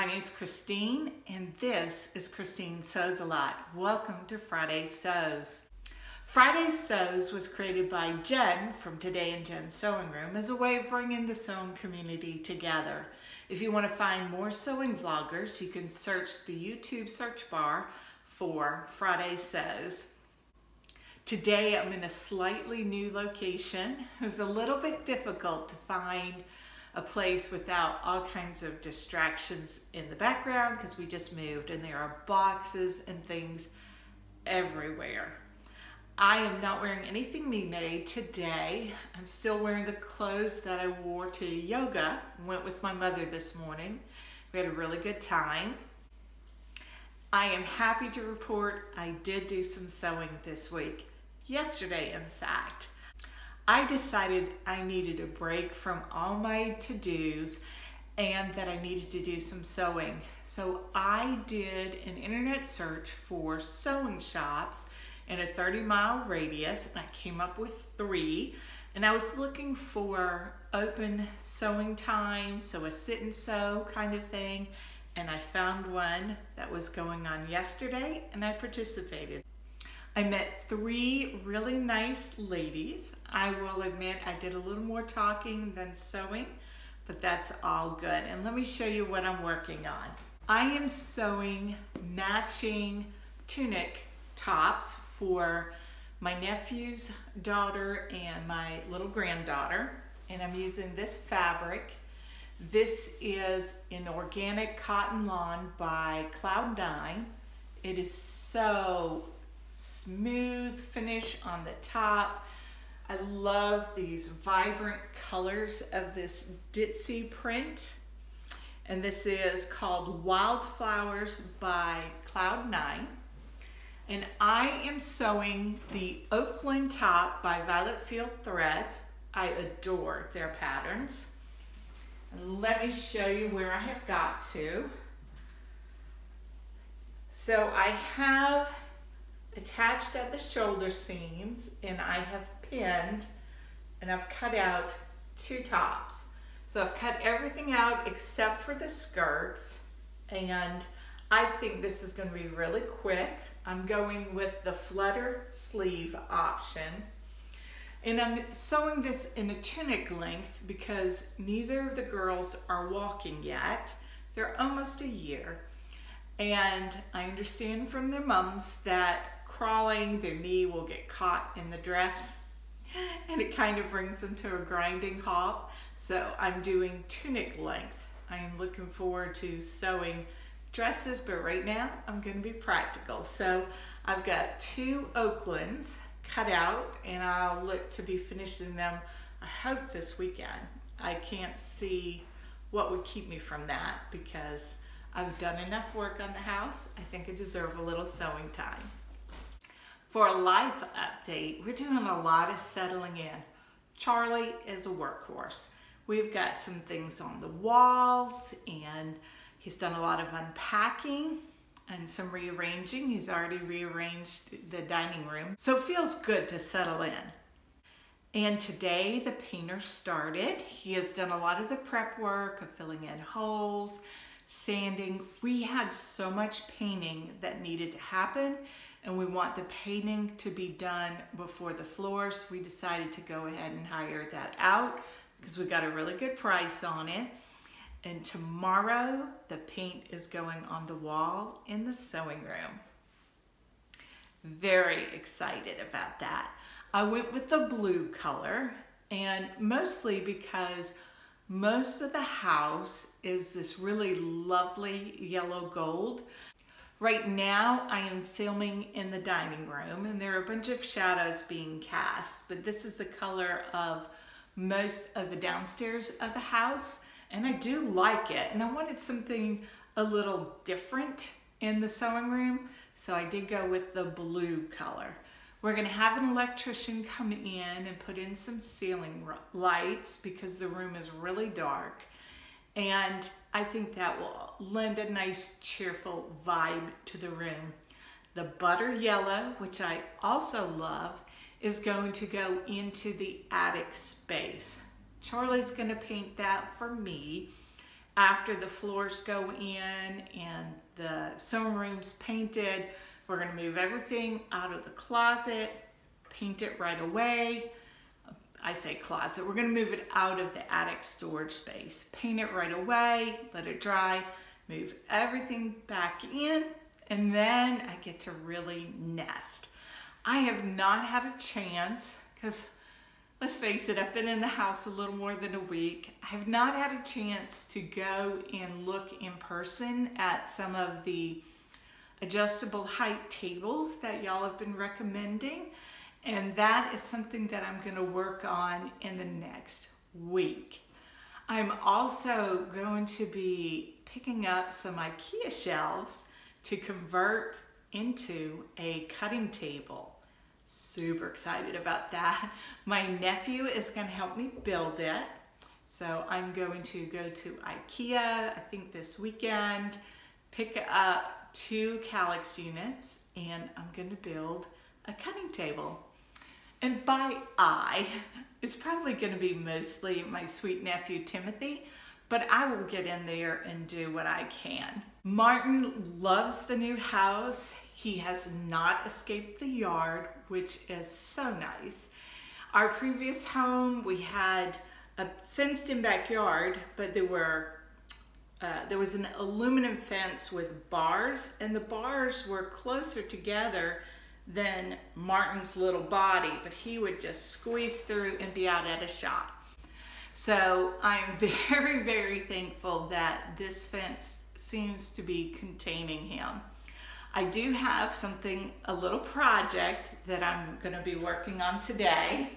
name is Christine, and this is Christine Sews a Lot. Welcome to Friday Sews. Friday Sews was created by Jen from Today in Jen's Sewing Room as a way of bringing the sewing community together. If you want to find more sewing vloggers, you can search the YouTube search bar for Friday Sews. Today I'm in a slightly new location. It was a little bit difficult to find a place without all kinds of distractions in the background because we just moved and there are boxes and things everywhere. I am not wearing anything me-made today. I'm still wearing the clothes that I wore to yoga. Went with my mother this morning. We had a really good time. I am happy to report I did do some sewing this week. Yesterday, in fact. I decided I needed a break from all my to-dos and that I needed to do some sewing. So I did an internet search for sewing shops in a 30-mile radius, and I came up with 3. And I was looking for open sewing time, so a sit and sew kind of thing. And I found one that was going on yesterday, and I participated. I met 3 really nice ladies. I will admit I did a little more talking than sewing, but that's all good. And let me show you what I'm working on. I am sewing matching tunic tops for my nephew's daughter and my little granddaughter. And I'm using this fabric. This is an organic cotton lawn by Cloud9. It is so smooth finish on the top. I love these vibrant colors of this ditzy print. And this is called Wildflowers by Cloud9. And I am sewing the Oakland top by Violet Field Threads. I adore their patterns. And let me show you where I have got to. So I have attached at the shoulder seams, and I have pinned and I've cut out 2 tops. So I've cut everything out except for the skirts, and I think this is going to be really quick. I'm going with the flutter sleeve option, and I'm sewing this in a tunic length because neither of the girls are walking yet. They're almost a year, and I understand from their moms that crawling, their knee will get caught in the dress and it kind of brings them to a grinding halt. So I'm doing tunic length. I am looking forward to sewing dresses, but right now I'm going to be practical. So I've got 2 Oaklands cut out, and I'll look to be finishing them, I hope, this weekend. I can't see what would keep me from that because I've done enough work on the house. I think I deserve a little sewing time. For a life update, we're doing a lot of settling in. Charlie is a workhorse. We've got some things on the walls, and he's done a lot of unpacking and some rearranging. He's already rearranged the dining room. So it feels good to settle in. And today the painter started. He has done a lot of the prep work of filling in holes, sanding. We had so much painting that needed to happen, and we want the painting to be done before the floors. We decided to go ahead and hire that out because we got a really good price on it. And tomorrow the paint is going on the wall in the sewing room. Very excited about that. I went with the blue color, and mostly because most of the house is this really lovely yellow gold. Right now I am filming in the dining room, and there are a bunch of shadows being cast, but this is the color of most of the downstairs of the house, and I do like it. And I wanted something a little different in the sewing room, so I did go with the blue color. We're going to have an electrician come in and put in some ceiling lights because the room is really dark. And I think that will lend a nice cheerful vibe to the room. The butter yellow, which I also love, is going to go into the attic space. Charlie's going to paint that for me. after the floors go in and the sewing room's painted, we're gonna move everything out of the closet, paint it right away. I say closet, we're gonna move it out of the attic storage space. Paint it right away, let it dry, move everything back in, and then I get to really nest. I have not had a chance, because let's face it, I've been in the house a little more than a week. I have not had a chance to go and look in person at some of the adjustable height tables that y'all have been recommending. And that is something that I'm gonna work on in the next week. I'm also going to be picking up some IKEA shelves to convert into a cutting table. Super excited about that. My nephew is gonna help me build it. So I'm going to go to IKEA, I think this weekend, pick up 2 Calyx units, and I'm gonna build a cutting table. And by it's probably gonna be mostly my sweet nephew Timothy, but I will get in there and do what I can. Martin loves the new house. He has not escaped the yard, which is so nice. Our previous home, we had a fenced-in backyard, but there was an aluminum fence with bars, and the bars were closer together than Martin's little body, but he would just squeeze through and be out at a shot. So I'm very, very thankful that this fence seems to be containing him. I do have a little project that I'm gonna be working on today.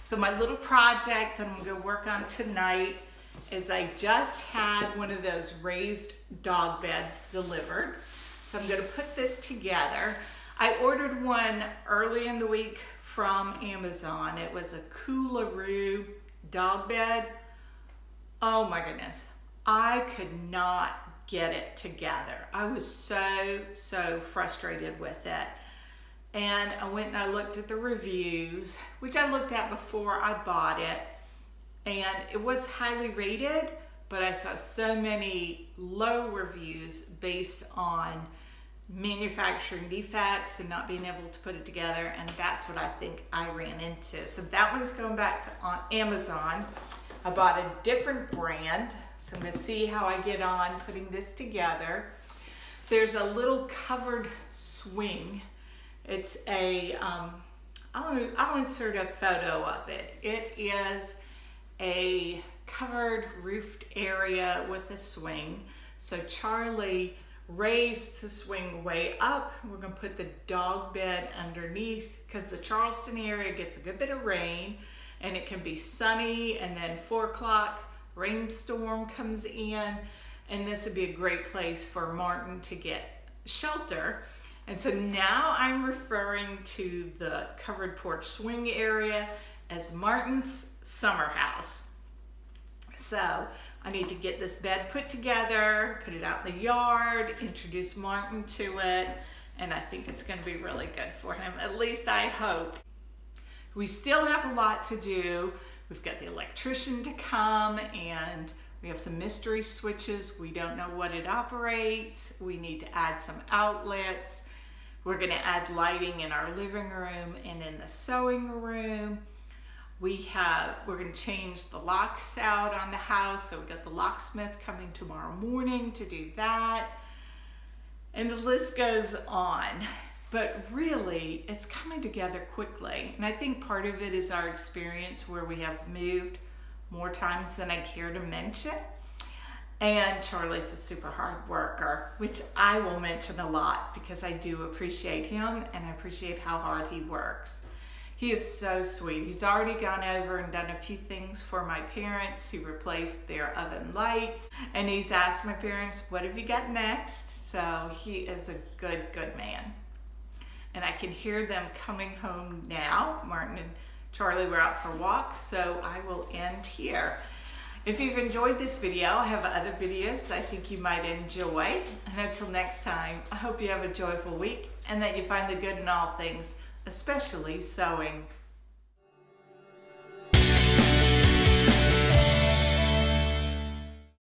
So my little project that I'm gonna work on tonight is I just had one of those raised dog beds delivered. So I'm gonna put this together. I ordered one early in the week from Amazon. It was a Coolaroo dog bed. Oh my goodness, I could not get it together. I was so frustrated with it. And I went and I looked at the reviews, which I looked at before I bought it, and it was highly rated, but I saw so many low reviews based on manufacturing defects and not being able to put it together, and that's what I think I ran into. So that one's going back to on Amazon. I bought a different brand, so I'm gonna see how I get on putting this together. There's a little covered swing. It's a, I'll insert a photo of it. It is a covered roofed area with a swing. So Charlie raised the swing way up. We're gonna put the dog bed underneath because the Charleston area gets a good bit of rain, and it can be sunny, and then 4 o'clock rainstorm comes in, and this would be a great place for Martin to get shelter. And so now I'm referring to the covered porch swing area as Martin's summer house. So I need to get this bed put together, put it out in the yard, introduce Martin to it, and I think it's going to be really good for him. At least I hope. We still have a lot to do. We've got the electrician to come, and we have some mystery switches. We don't know what it operates. We need to add some outlets. We're going to add lighting in our living room and in the sewing room. We're going to change the locks out on the house, so we've got the locksmith coming tomorrow morning to do that. And the list goes on. But really, it's coming together quickly. And I think part of it is our experience where we have moved more times than I care to mention. And Charlie's a super hard worker, which I will mention a lot because I do appreciate him and I appreciate how hard he works. He is so sweet. He's already gone over and done a few things for my parents. He replaced their oven lights, and he's asked my parents, what have you got next? So he is a good man. And I can hear them coming home now. Martin and Charlie were out for walks, so I will end here. If you've enjoyed this video, I have other videos that I think you might enjoy. And until next time, I hope you have a joyful week and that you find the good in all things, especially sewing.